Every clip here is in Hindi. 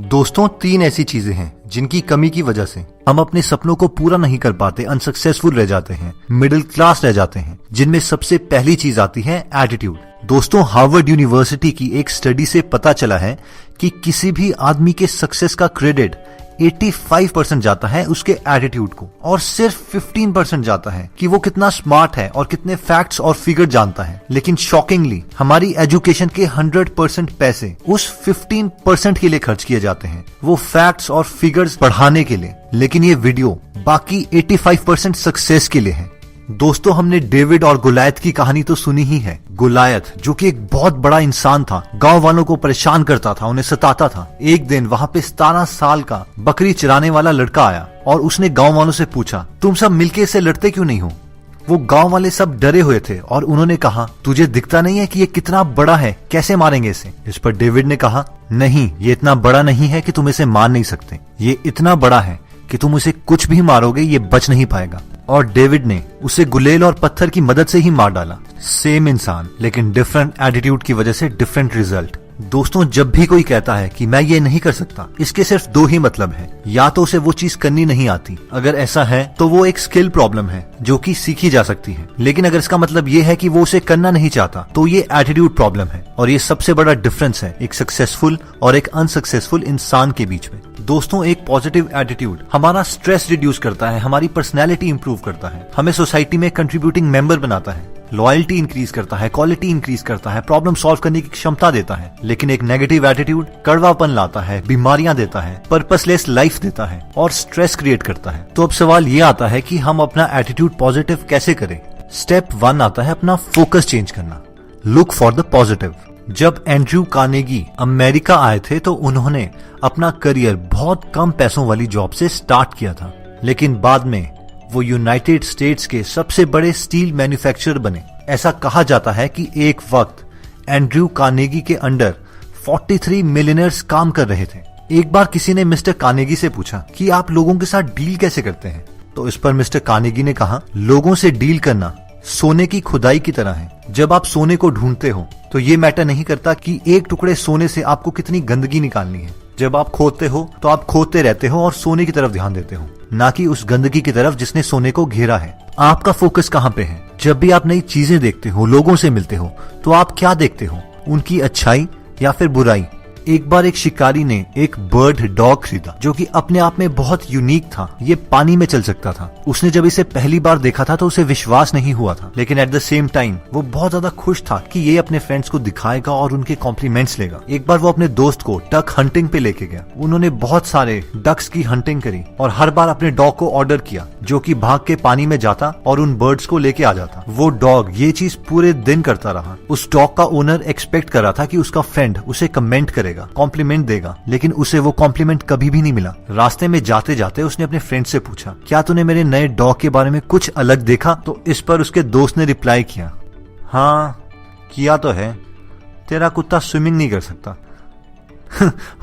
दोस्तों, 3 ऐसी चीजें हैं जिनकी कमी की वजह से हम अपने सपनों को पूरा नहीं कर पाते, अनसक्सेसफुल रह जाते हैं, मिडिल क्लास रह जाते हैं। जिनमें सबसे पहली चीज आती है एटीट्यूड। दोस्तों, हार्वर्ड यूनिवर्सिटी की एक स्टडी से पता चला है कि किसी भी आदमी के सक्सेस का क्रेडिट 85% जाता है उसके एटीट्यूड को, और सिर्फ 15% जाता है कि वो कितना स्मार्ट है और कितने फैक्ट्स और फिगर जानता है। लेकिन शॉकिंगली हमारी एजुकेशन के 100% पैसे उस 15% के लिए खर्च किए जाते हैं, वो फैक्ट्स और फिगर्स बढ़ाने के लिए। लेकिन ये वीडियो बाकी 85% सक्सेस के लिए है। दोस्तों, हमने डेविड और गोलायत की कहानी तो सुनी ही है। गोलायत जो कि एक बहुत बड़ा इंसान था, गांव वालों को परेशान करता था, उन्हें सताता था। एक दिन वहां पे 17 साल का बकरी चराने वाला लड़का आया और उसने गांव वालों से पूछा, तुम सब मिलके इससे लड़ते क्यों नहीं हो? वो गांव वाले सब डरे हुए थे और उन्होंने कहा, तुझे दिखता नहीं है कि ये कितना बड़ा है, कैसे मारेंगे इसे? इस पर डेविड ने कहा, नहीं, ये इतना बड़ा नहीं है कि तुम इसे मार नहीं सकते, ये इतना बड़ा है कि तुम उसे कुछ भी मारोगे ये बच नहीं पाएगा। और डेविड ने उसे गुलेल और पत्थर की मदद से ही मार डाला। सेम इंसान, लेकिन डिफरेंट एटीट्यूड की वजह से डिफरेंट रिजल्ट। दोस्तों, जब भी कोई कहता है कि मैं ये नहीं कर सकता, इसके सिर्फ 2 ही मतलब है। या तो उसे वो चीज करनी नहीं आती, अगर ऐसा है तो वो एक स्किल प्रॉब्लम है जो कि सीखी जा सकती है। लेकिन अगर इसका मतलब ये है कि वो उसे करना नहीं चाहता, तो ये एटीट्यूड प्रॉब्लम है। और ये सबसे बड़ा डिफरेंस है एक सक्सेसफुल और एक अनसक्सेसफुल इंसान के बीच में। दोस्तों, एक पॉजिटिव एटीट्यूड हमारा स्ट्रेस रिड्यूस करता है, हमारी पर्सनैलिटी इंप्रूव करता है, हमें सोसाइटी में कंट्रीब्यूटिंग मेंबर बनाता है, लॉयल्टी इंक्रीज करता है, क्वालिटी इंक्रीज करता है, प्रॉब्लम सॉल्व करने की क्षमता देता है। लेकिन एक नेगेटिव एटीट्यूड कड़वापन लाता है, बीमारियां देता है, पर्पसलेस लाइफ देता है और स्ट्रेस क्रिएट करता है। तो अब सवाल ये आता है कि हम अपना एटीट्यूड पॉजिटिव कैसे करें? स्टेप 1 आता है अपना फोकस चेंज करना। Look for the positive. जब एंड्रयू कार्नेगी अमेरिका आए थे तो उन्होंने अपना करियर बहुत कम पैसों वाली जॉब से स्टार्ट किया था, लेकिन बाद में वो यूनाइटेड स्टेट्स के सबसे बड़े स्टील मैन्युफैक्चरर बने। ऐसा कहा जाता है कि एक वक्त एंड्रयू कार्नेगी के अंडर 43 मिलियनर्स काम कर रहे थे। एक बार किसी ने मिस्टर कार्नेगी से पूछा कि आप लोगों के साथ डील कैसे करते हैं? तो इस पर मिस्टर कार्नेगी ने कहा, लोगों से डील करना सोने की खुदाई की तरह है। जब आप सोने को ढूंढते हो तो ये मैटर नहीं करता कि एक टुकड़े सोने से आपको कितनी गंदगी निकालनी है। जब आप खोदते हो तो आप खोदते रहते हो और सोने की तरफ ध्यान देते हो, ना कि उस गंदगी की तरफ जिसने सोने को घेरा है। आपका फोकस कहाँ पे है? जब भी आप नई चीजें देखते हो, लोगों से मिलते हो, तो आप क्या देखते हो? उनकी अच्छाई या फिर बुराई? एक बार एक शिकारी ने एक बर्ड डॉग खरीदा जो कि अपने आप में बहुत यूनिक था। ये पानी में चल सकता था। उसने जब इसे पहली बार देखा था तो उसे विश्वास नहीं हुआ था, लेकिन एट द सेम टाइम वो बहुत ज्यादा खुश था कि ये अपने फ्रेंड्स को दिखाएगा और उनके कॉम्प्लीमेंट्स लेगा। एक बार वो अपने दोस्त को डक हंटिंग पे लेके गया। उन्होंने बहुत सारे डक्स की हंटिंग करी और हर बार अपने डॉग को ऑर्डर किया जो कि भाग के पानी में जाता और उन बर्ड्स को लेके आ जाता। वो डॉग ये चीज पूरे दिन करता रहा। उस डॉग का ओनर एक्सपेक्ट कर रहा था कि उसका फ्रेंड उसे कमेंट करेगा, कॉम्प्लीमेंट देगा, लेकिन उसे वो कॉम्प्लीमेंट कभी भी नहीं मिला। रास्ते में जाते जाते उसने अपने फ्रेंड से पूछा, क्या तूने मेरे नए डॉग के बारे में कुछ अलग देखा? तो इस पर उसके दोस्त ने रिप्लाई किया, हाँ किया तो है, तेरा कुत्ता स्विमिंग नहीं कर सकता।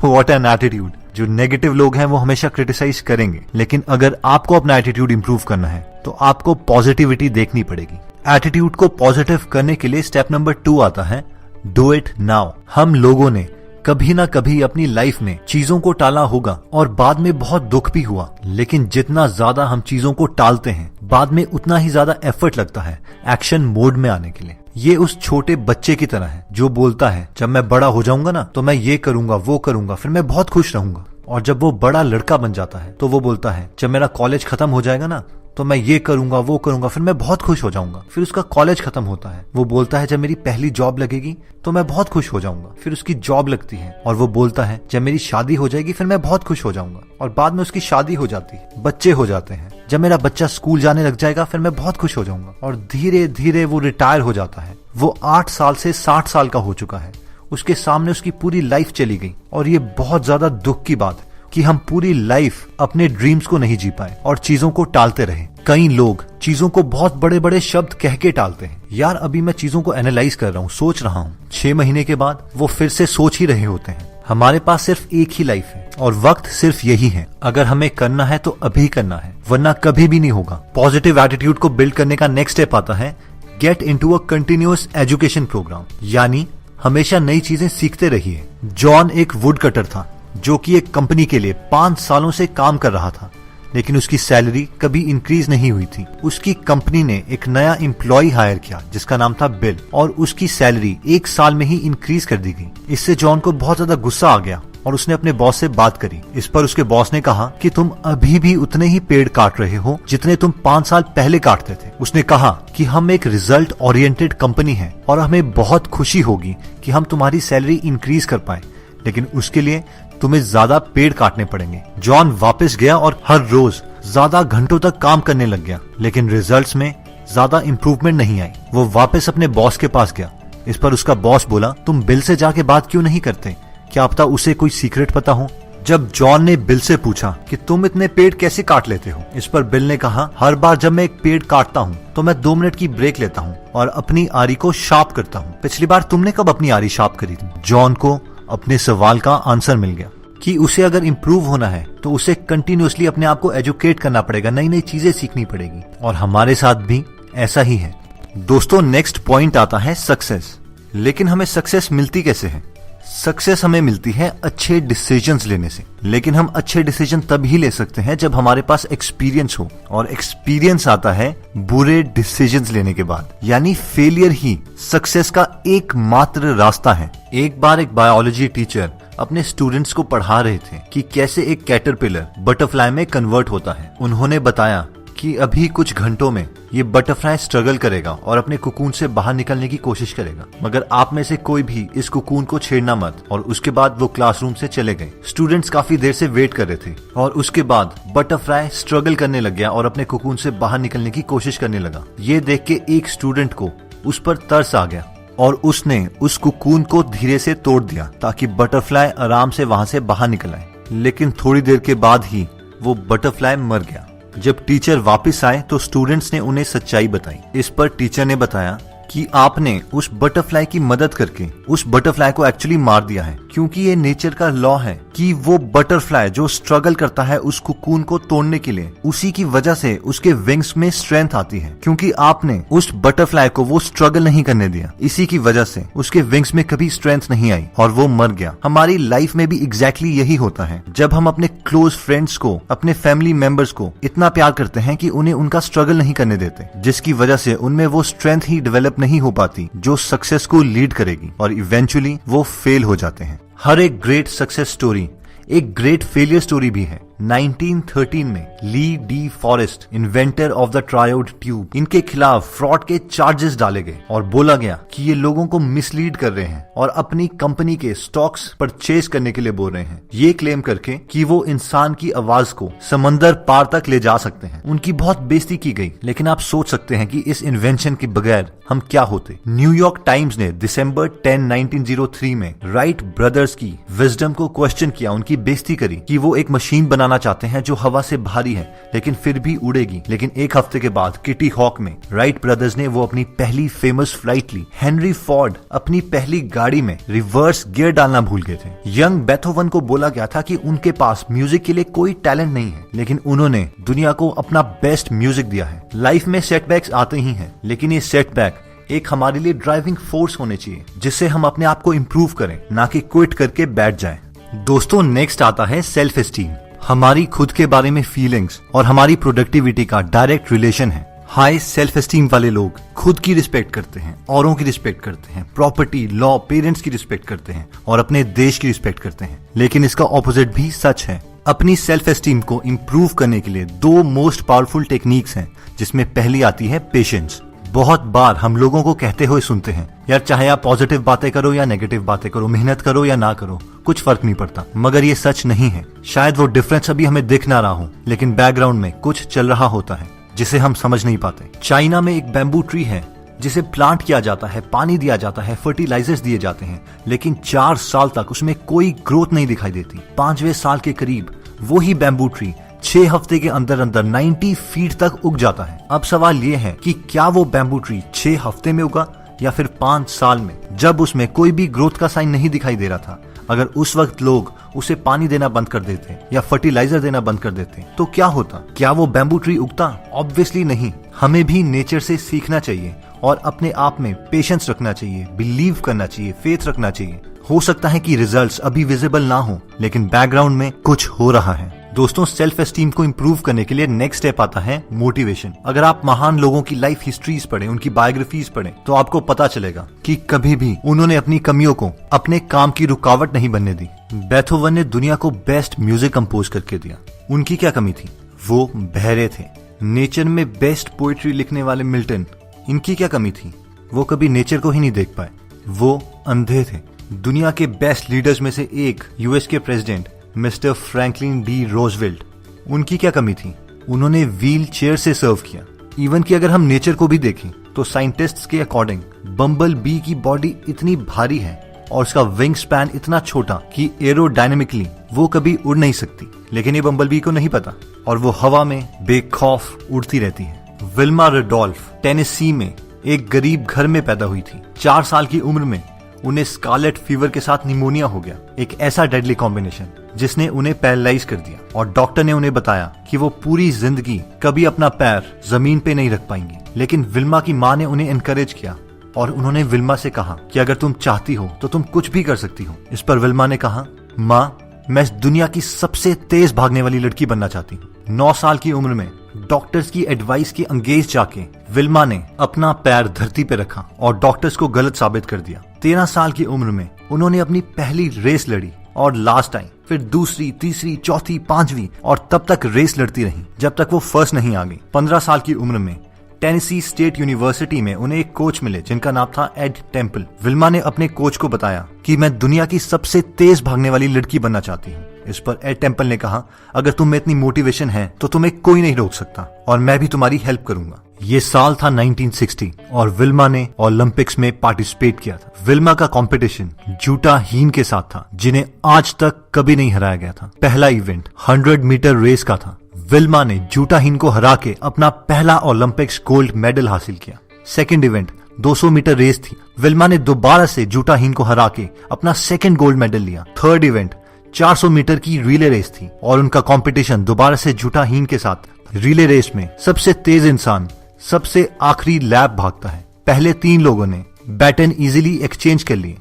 What an attitude. जो नेगेटिव लोग हैं वो हमेशा क्रिटिसाइज करेंगे, लेकिन अगर आपको अपना एटीट्यूड इंप्रूव करना है तो आपको पॉजिटिविटी देखनी पड़ेगी। एटीट्यूड को पॉजिटिव करने के लिए स्टेप नंबर 2 आता है, डू इट नाउ। हम लोगों ने कभी ना कभी अपनी लाइफ में चीजों को टाला होगा और बाद में बहुत दुख भी हुआ, लेकिन जितना ज्यादा हम चीजों को टालते हैं बाद में उतना ही ज्यादा एफर्ट लगता है एक्शन मोड में आने के लिए। ये उस छोटे बच्चे की तरह है जो बोलता है, जब मैं बड़ा हो जाऊंगा ना तो मैं ये करूंगा, वो करूंगा, फिर मैं बहुत खुश रहूंगा। और जब वो बड़ा लड़का बन जाता है तो वो बोलता है, जब मेरा कॉलेज खत्म हो जाएगा ना तो मैं ये करूंगा, वो करूंगा, फिर मैं बहुत खुश हो जाऊंगा। फिर उसका कॉलेज खत्म होता है, वो बोलता है, जब मेरी पहली जॉब लगेगी तो मैं बहुत खुश हो जाऊंगा। फिर उसकी जॉब लगती है और वो बोलता है, जब मेरी शादी हो जाएगी फिर मैं बहुत खुश हो जाऊंगा। और बाद में उसकी शादी हो जाती है, बच्चे हो जाते हैं। जब मेरा बच्चा स्कूल जाने लग जाएगा फिर मैं बहुत खुश हो जाऊंगा। और धीरे धीरे वो रिटायर हो जाता है। वो 8 साल से 60 साल का हो चुका है। उसके सामने उसकी पूरी लाइफ चली गई। और ये बहुत ज्यादा दुख की बात है कि हम पूरी लाइफ अपने ड्रीम्स को नहीं जी पाए और चीजों को टालते रहे। कई लोग चीजों को बहुत बड़े बड़े शब्द कह के टालते हैं। यार, अभी मैं चीजों को एनालाइज कर रहा हूँ, सोच रहा हूँ। 6 महीने के बाद वो फिर से सोच ही रहे होते हैं। हमारे पास सिर्फ एक ही लाइफ है और वक्त सिर्फ यही है। अगर हमें करना है तो अभी करना है, वरना कभी भी नहीं होगा। पॉजिटिव एटीट्यूड को बिल्ड करने का नेक्स्ट स्टेप आता है, get into a continuous education program, यानी हमेशा नई चीजें सीखते रहिए। जॉन एक वुड कटर था। जो कि एक कंपनी के लिए 5 सालों से काम कर रहा था, लेकिन उसकी सैलरी कभी इंक्रीज नहीं हुई थी। उसकी कंपनी ने एक नया एम्प्लॉय हायर किया जिसका नाम था बिल, और उसकी सैलरी 1 साल में ही इंक्रीज कर दी गई। इससे जॉन को बहुत ज्यादा गुस्सा आ गया और उसने अपने बॉस से बात करी। इस पर उसके बॉस ने कहा कि तुम अभी भी उतने ही पेड़ काट रहे हो जितने तुम 5 साल पहले काटते थे। उसने कहा कि हम एक रिजल्ट ओरिएंटेड कंपनी है और हमें बहुत खुशी होगी कि हम तुम्हारी सैलरी इंक्रीज कर पाए, लेकिन उसके लिए तुम्हें ज्यादा पेड़ काटने पड़ेंगे। जॉन वापस गया और हर रोज ज्यादा घंटों तक काम करने लग गया, लेकिन रिजल्ट्स में ज्यादा इम्प्रूवमेंट नहीं आई। वो वापस अपने बॉस के पास गया। इस पर उसका बॉस बोला, तुम बिल से जाके बात क्यों नहीं करते? क्या पता उसे कोई सीक्रेट पता हो। जब जॉन ने बिल से पूछा कि तुम इतने पेड़ कैसे काट लेते हो, इस पर बिल ने कहा, हर बार जब मैं एक पेड़ काटता हूँ तो मैं 2 मिनट की ब्रेक लेता हूँ और अपनी आरी को शार्प करता हूँ। पिछली बार तुमने कब अपनी आरी शार्प करी थी? जॉन को अपने सवाल का आंसर मिल गया कि उसे अगर इम्प्रूव होना है तो उसे कंटिन्यूअसली अपने आप को एजुकेट करना पड़ेगा, नई नई चीजें सीखनी पड़ेगी। और हमारे साथ भी ऐसा ही है। दोस्तों, नेक्स्ट पॉइंट आता है सक्सेस। लेकिन हमें सक्सेस मिलती कैसे है? सक्सेस हमें मिलती है अच्छे डिसीजंस लेने से, लेकिन हम अच्छे डिसीजन तब ही ले सकते हैं जब हमारे पास एक्सपीरियंस हो, और एक्सपीरियंस आता है बुरे डिसीजंस लेने के बाद। यानी फेलियर ही सक्सेस का एकमात्र रास्ता है। एक बार एक बायोलॉजी टीचर अपने स्टूडेंट्स को पढ़ा रहे थे कि कैसे एक कैटरपिलर बटरफ्लाई में कन्वर्ट होता है। उन्होंने बताया कि अभी कुछ घंटों में ये बटरफ्लाई स्ट्रगल करेगा और अपने कुकून से बाहर निकलने की कोशिश करेगा, मगर आप में से कोई भी इस कुकून को छेड़ना मत। और उसके बाद वो क्लासरूम से चले गए। स्टूडेंट्स काफी देर से वेट कर रहे थे और उसके बाद बटरफ्लाई स्ट्रगल करने लग गया और अपने कुकून से बाहर निकलने की कोशिश करने लगा। ये देख के एक स्टूडेंट को उस पर तरस आ गया और उसने उस कुकून को धीरे से तोड़ दिया ताकि बटरफ्लाई आराम से वहां से बाहर निकल आए। लेकिन थोड़ी देर के बाद ही वो बटरफ्लाई मर गया। जब टीचर वापस आए तो स्टूडेंट्स ने उन्हें सच्चाई बताई। इस पर टीचर ने बताया कि आपने उस बटरफ्लाई की मदद करके उस बटरफ्लाई को एक्चुअली मार दिया है, क्योंकि ये नेचर का लॉ है कि वो बटरफ्लाई जो स्ट्रगल करता है उस कुकून को तोड़ने के लिए, उसी की वजह से उसके विंग्स में स्ट्रेंथ आती है। क्योंकि आपने उस बटरफ्लाई को वो स्ट्रगल नहीं करने दिया, इसी की वजह से उसके विंग्स में कभी स्ट्रेंथ नहीं आई और वो मर गया। हमारी लाइफ में भी एग्जैक्टली यही होता है। जब हम अपने क्लोज फ्रेंड्स को, अपने फैमिली मेंबर्स को इतना प्यार करते हैं कि उन्हें उनका स्ट्रगल नहीं करने देते, जिसकी वजह से उनमें वो स्ट्रेंथ ही डेवलप नहीं हो पाती जो सक्सेस को लीड करेगी, और इवेंचुअली वो फेल हो जाते हैं। हर एक ग्रेट सक्सेस स्टोरी एक ग्रेट फेलियर स्टोरी भी है। 1913 में Lee De Forest, inventor of the triode tube, इनके खिलाफ फ्रॉड के चार्जेस डाले गए और बोला गया कि ये लोगों को मिसलीड कर रहे हैं और अपनी कंपनी के स्टॉक्स परचेज करने के लिए बोल रहे हैं, ये क्लेम करके कि वो इंसान की आवाज को समंदर पार तक ले जा सकते हैं। उनकी बहुत बेइज्जती की गई, लेकिन आप सोच सकते हैं कि इस इन्वेंशन के बगैर हम क्या होते। न्यूयॉर्क टाइम्स ने दिसंबर 10, 1903 में राइट ब्रदर्स की विजडम को क्वेश्चन किया, उनकी बेइज्जती करी कि वो एक मशीन बनाना चाहते हैं जो हवा से भारी है लेकिन फिर भी उड़ेगी। लेकिन एक हफ्ते के बाद किटी हॉक में राइट ब्रदर्स ने वो अपनी पहली फेमस फ्लाइट ली। हेनरी फोर्ड अपनी पहली गाड़ी में रिवर्स गियर डालना भूल गए थे। यंग बेथोवन को बोला गया था कि उनके पास म्यूजिक के लिए कोई टैलेंट नहीं है, लेकिन उन्होंने दुनिया को अपना बेस्ट म्यूजिक दिया है। लाइफ में सेटबैक्स आते ही हैं, लेकिन ये सेटबैक एक हमारे लिए ड्राइविंग फोर्स होने चाहिए जिससे हम अपने आप को इम्प्रूव करें, ना कि क्विट करके बैठ जाएं। दोस्तों, नेक्स्ट आता है सेल्फ एस्टीम। हमारी खुद के बारे में फीलिंग्स और हमारी प्रोडक्टिविटी का डायरेक्ट रिलेशन है। हाई सेल्फ एस्टीम वाले लोग खुद की रिस्पेक्ट करते हैं, औरों की रिस्पेक्ट करते हैं, प्रॉपर्टी, लॉ, पेरेंट्स की रिस्पेक्ट करते हैं और अपने देश की रिस्पेक्ट करते हैं। लेकिन इसका ऑपोजिट भी सच है। अपनी सेल्फ एस्टीम को इम्प्रूव करने के लिए 2 मोस्ट पावरफुल टेक्निक्स हैं, जिसमें पहली आती है पेशेंस। बहुत बार हम लोगों को कहते हुए सुनते हैं, यार चाहे आप पॉजिटिव बातें करो या नेगेटिव बातें करो, मेहनत करो या ना करो, कुछ फर्क नहीं पड़ता। मगर ये सच नहीं है। शायद वो डिफरेंस अभी हमें दिख ना रहा हो, लेकिन बैकग्राउंड में कुछ चल रहा होता है जिसे हम समझ नहीं पाते। चाइना में एक बैम्बू ट्री है जिसे प्लांट किया जाता है, पानी दिया जाता है, फर्टिलाइजर्स दिए जाते हैं, लेकिन 4 साल तक उसमें कोई ग्रोथ नहीं दिखाई देती। 5वें साल के करीब वो ही बैम्बू ट्री 6 हफ्ते के अंदर अंदर 90 फीट तक उग जाता है। अब सवाल ये है कि क्या वो बैम्बू ट्री 6 हफ्ते में उगा या फिर 5 साल में, जब उसमें कोई भी ग्रोथ का साइन नहीं दिखाई दे रहा था। अगर उस वक्त लोग उसे पानी देना बंद कर देते या फर्टिलाइजर देना बंद कर देते तो क्या होता? क्या वो बैम्बू ट्री उगता? ऑब्वियसली नहीं। हमें भी नेचर से सीखना चाहिए और अपने आप में पेशेंस रखना चाहिए, बिलीव करना चाहिए, फेथ रखना चाहिए। हो सकता है कि रिजल्ट्स अभी विजिबल ना हो, लेकिन बैकग्राउंड में कुछ हो रहा है। दोस्तों, सेल्फ एस्टीम को इंप्रूव करने के लिए नेक्स्ट स्टेप आता है मोटिवेशन। अगर आप महान लोगों की लाइफ हिस्ट्रीज पढ़ें, उनकी बायोग्राफीज पढ़ें, तो आपको पता चलेगा कि कभी भी उन्होंने अपनी कमियों को अपने काम की रुकावट नहीं बनने दी। बेथोवन ने दुनिया को बेस्ट म्यूजिक कंपोज करके दिया। उनकी क्या कमी थी? वो बहरे थे। नेचर में बेस्ट पोएट्री लिखने वाले मिल्टन, इनकी क्या कमी थी? वो कभी नेचर को ही नहीं देख पाए। वो अंधे थे। दुनिया के बेस्ट लीडर्स में से एक यूएस के president mister Franklin D Roosevelt, उनकी क्या कमी थी? उन्होंने व्हील चेयर से सर्व किया। इवन कि अगर हम नेचर को भी देखें तो साइंटिस्ट्स के अकॉर्डिंग बम्बल बी की बॉडी इतनी भारी है और उसका विंग स्पैन इतना छोटा कि एरोडायनेमिकली वो कभी उड़ नहीं सकती, लेकिन ये बम्बल बी को नहीं पता और वो हवा में बेखौफ उड़ती रहती है। विल्मा रडोल्फ टेनेसी में एक गरीब घर में पैदा हुई थी। 4 साल की उम्र में उन्हें स्कारलेट फीवर के साथ निमोनिया हो गया, एक ऐसा डेडली कॉम्बिनेशन जिसने उन्हें पैरालाइज कर दिया और डॉक्टर ने उन्हें बताया कि वो पूरी जिंदगी कभी अपना पैर जमीन पे नहीं रख पाएंगी। लेकिन विल्मा की माँ ने उन्हें एनकरेज किया और उन्होंने विल्मा से कहा कि अगर तुम चाहती हो तो तुम कुछ भी कर सकती हो। इस पर विल्मा ने कहा, माँ, मैं इस दुनिया की सबसे तेज भागने वाली लड़की बनना चाहती हूँ। 9 साल की उम्र में डॉक्टर्स की एडवाइस के अंगेज जाके विल्मा ने अपना पैर धरती पे रखा और डॉक्टर्स को गलत साबित कर दिया। 13 साल की उम्र में उन्होंने अपनी पहली रेस लड़ी और लास्ट आई, फिर दूसरी, तीसरी, चौथी, 5वीं और तब तक रेस लड़ती रही जब तक वो फर्स्ट नहीं आ गई। 15 साल की उम्र में टेनेसी स्टेट यूनिवर्सिटी में उन्हें एक कोच मिले जिनका नाम था एड टेम्पल। विल्मा ने अपने कोच को बताया कि मैं दुनिया की सबसे तेज भागने वाली लड़की बनना चाहती हूँ। इस पर एड टेम्पल ने कहा, अगर तुम में इतनी मोटिवेशन है तो तुम्हें कोई नहीं रोक सकता और मैं भी तुम्हारी हेल्प करूंगा। ये साल था 1960 और विल्मा ने ओलंपिक्स में पार्टिसिपेट किया था। विल्मा का कंपटीशन जूटा हीन के साथ था, जिन्हें आज तक कभी नहीं हराया गया था। पहला इवेंट 100 मीटर रेस का था। विल्मा ने जूटा हीन को हरा के अपना पहला ओलंपिक्स गोल्ड मेडल हासिल किया। सेकंड इवेंट 200 मीटर रेस थी। विल्मा ने दोबारा से जूटा हीन को हरा के अपना सेकंड गोल्ड मेडल लिया। थर्ड इवेंट 400 मीटर की रिले रेस थी और उनका कंपटीशन दोबारा से जूटा हीन के साथ। रिले रेस में सबसे तेज इंसान सबसे आखिरी लैप भागता है। पहले 3 लोगों ने बैटन इजीली एक्सचेंज कर लिए।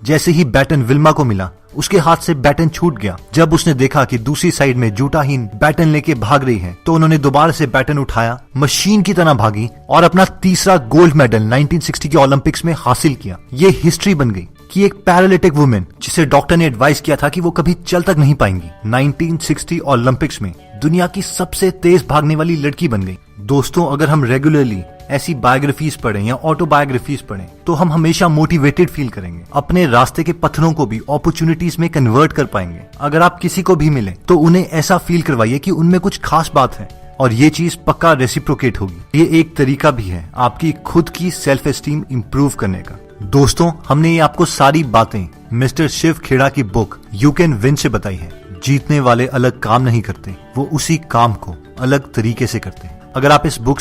जैसे ही बैटन विल्मा को मिला, उसके हाथ से बैटन छूट गया। जब उसने देखा कि दूसरी साइड में जूटाहीन बैटन लेके भाग रही है, तो उन्होंने दोबारा से बैटन उठाया, मशीन की तरह भागी और अपना तीसरा गोल्ड मेडल 1960 के ओलंपिक्स में हासिल किया। ये हिस्ट्री बन गई कि एक पैरालिटिक वुमेन, जिसे डॉक्टर ने एडवाइस किया था कि वो कभी चल तक नहीं पाएंगी, 1960 ओलंपिक्स में दुनिया की सबसे तेज भागने वाली लड़की बन गई। दोस्तों, अगर हम रेगुलरली ऐसी बायोग्राफीज पढ़ें या ऑटोबायोग्राफीज पढ़ें, तो हम हमेशा मोटिवेटेड फील करेंगे। अपने रास्ते के पत्थरों को भी अपॉर्चुनिटीज में कन्वर्ट कर पाएंगे। अगर आप किसी को भी मिले तो उन्हें ऐसा फील करवाइए कि उनमें कुछ खास बात है और ये चीज पक्का रेसिप्रोकेट होगी। ये एक तरीका भी है आपकी खुद की सेल्फ एस्टीम इंप्रूव करने का। दोस्तों, हमने ये आपको सारी बातें मिस्टर शिव खेड़ा की बुक यू कैन विन से बताई है। जीतने वाले अलग काम नहीं करते, वो उसी काम को अलग तरीके से करते हैं। अगर आप इस बुक से